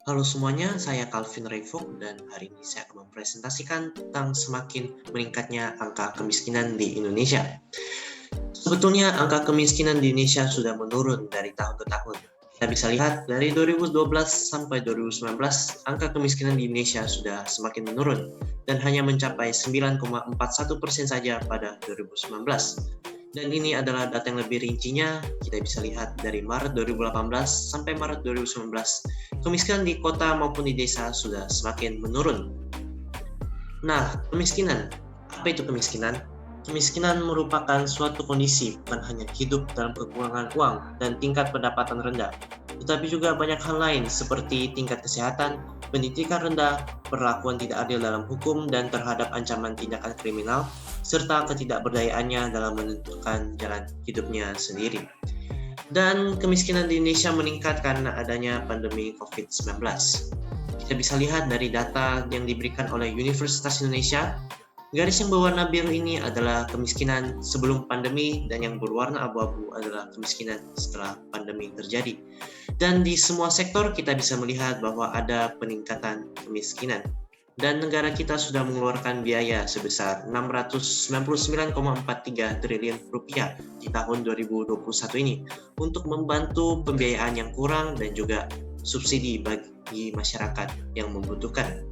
Halo semuanya, saya Calvin Raifok dan hari ini saya akan mempresentasikan tentang semakin meningkatnya angka kemiskinan di Indonesia. Sebetulnya angka kemiskinan di Indonesia sudah menurun dari tahun ke tahun. Kita bisa lihat dari 2012 sampai 2019, angka kemiskinan di Indonesia sudah semakin menurun dan hanya mencapai 9,41% saja pada 2019. Dan ini adalah data yang lebih rincinya, kita bisa lihat dari Maret 2018 sampai Maret 2019, kemiskinan di kota maupun di desa sudah semakin menurun. Nah, kemiskinan. Apa itu kemiskinan? Kemiskinan merupakan suatu kondisi bukan hanya hidup dalam kekurangan uang dan tingkat pendapatan rendah, tetapi juga banyak hal lain seperti tingkat kesehatan, pendidikan rendah, perlakuan tidak adil dalam hukum dan terhadap ancaman tindakan kriminal, serta ketidakberdayaannya dalam menentukan jalan hidupnya sendiri. Dan kemiskinan di Indonesia meningkat karena adanya pandemi COVID-19. Kita bisa lihat dari data yang diberikan oleh Universitas Indonesia, garis yang berwarna biru ini adalah kemiskinan sebelum pandemi dan yang berwarna abu-abu adalah kemiskinan setelah pandemi terjadi. Dan di semua sektor kita bisa melihat bahwa ada peningkatan kemiskinan. Dan negara kita sudah mengeluarkan biaya sebesar 699,43 triliun rupiah di tahun 2021 ini untuk membantu pembiayaan yang kurang dan juga subsidi bagi masyarakat yang membutuhkan.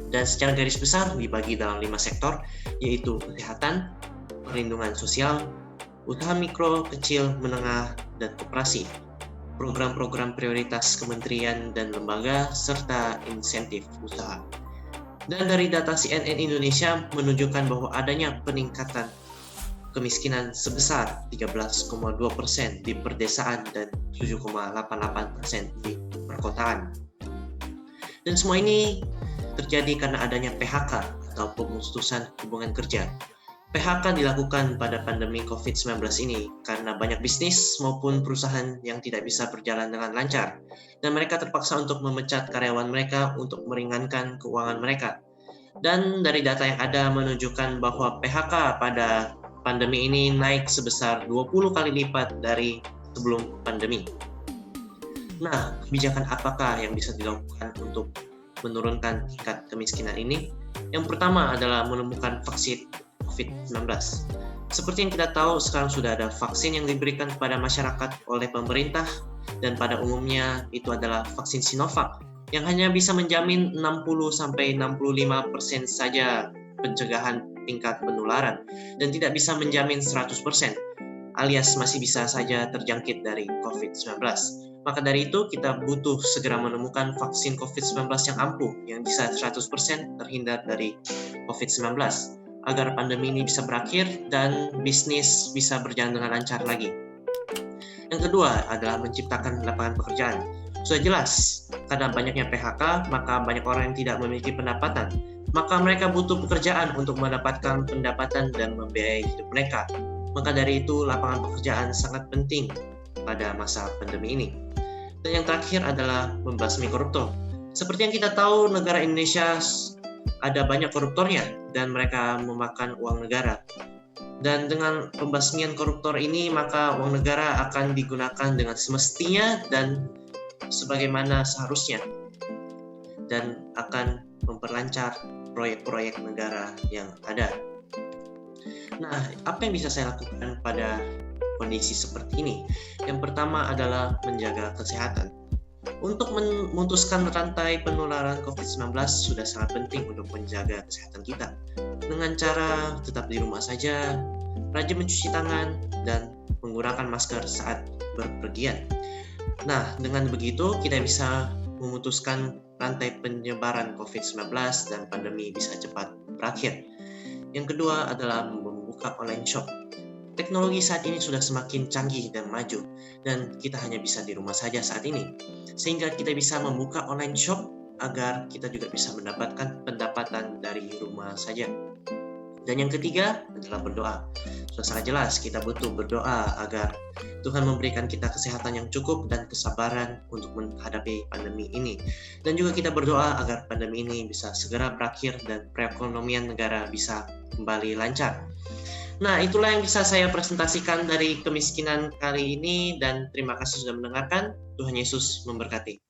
Dan secara garis besar dibagi dalam 5 sektor, yaitu kesehatan, perlindungan sosial, usaha mikro, kecil, menengah, dan koperasi, program-program prioritas kementerian dan lembaga, serta insentif usaha. Dan dari data CNN Indonesia menunjukkan bahwa adanya peningkatan kemiskinan sebesar 13,2% di perdesaan dan 7,88% di perkotaan. Dan semua ini terjadi karena adanya PHK atau pemutusan hubungan kerja. PHK dilakukan pada pandemi COVID-19 ini karena banyak bisnis maupun perusahaan yang tidak bisa berjalan dengan lancar dan mereka terpaksa untuk memecat karyawan mereka untuk meringankan keuangan mereka. Dan dari data yang ada menunjukkan bahwa PHK pada pandemi ini naik sebesar 20 kali lipat dari sebelum pandemi. Nah, kebijakan apakah yang bisa dilakukan untuk menurunkan tingkat kemiskinan ini? Yang pertama adalah menemukan vaksin COVID-19. Seperti yang kita tahu, sekarang sudah ada vaksin yang diberikan kepada masyarakat oleh pemerintah dan pada umumnya itu adalah vaksin Sinovac yang hanya bisa menjamin 60-65% saja pencegahan tingkat penularan dan tidak bisa menjamin 100%, alias masih bisa saja terjangkit dari COVID-19. Maka dari itu kita butuh segera menemukan vaksin COVID-19 yang ampuh, yang bisa 100% terhindar dari COVID-19, agar pandemi ini bisa berakhir dan bisnis bisa berjalan dengan lancar lagi. Yang kedua adalah menciptakan lapangan pekerjaan. Sudah jelas, karena banyaknya PHK, maka banyak orang yang tidak memiliki pendapatan. Maka mereka butuh pekerjaan untuk mendapatkan pendapatan dan membiayai hidup mereka. Maka dari itu, lapangan pekerjaan sangat penting pada masa pandemi ini. Dan yang terakhir adalah membasmi koruptor. Seperti yang kita tahu, negara Indonesia ada banyak koruptornya dan mereka memakan uang negara. Dan dengan pembasmian koruptor ini, maka uang negara akan digunakan dengan semestinya dan sebagaimana seharusnya dan akan memperlancar proyek-proyek negara yang ada. Nah, apa yang bisa saya lakukan pada kondisi seperti ini? Yang pertama adalah menjaga kesehatan. Untuk memutuskan rantai penularan COVID-19 sudah sangat penting untuk menjaga kesehatan kita. Dengan cara tetap di rumah saja, rajin mencuci tangan, dan menggunakan masker saat berpergian. Nah, dengan begitu kita bisa memutuskan rantai penyebaran COVID-19 dan pandemi bisa cepat berakhir. Yang kedua adalah membuka online shop. Teknologi saat ini sudah semakin canggih dan maju, dan kita hanya bisa di rumah saja saat ini. Sehingga kita bisa membuka online shop agar kita juga bisa mendapatkan pendapatan dari rumah saja. Dan yang ketiga adalah berdoa. Sudah sangat jelas kita butuh berdoa agar Tuhan memberikan kita kesehatan yang cukup dan kesabaran untuk menghadapi pandemi ini. Dan juga kita berdoa agar pandemi ini bisa segera berakhir dan perekonomian negara bisa kembali lancar. Nah, itulah yang bisa saya presentasikan dari kemiskinan kali ini dan terima kasih sudah mendengarkan. Tuhan Yesus memberkati.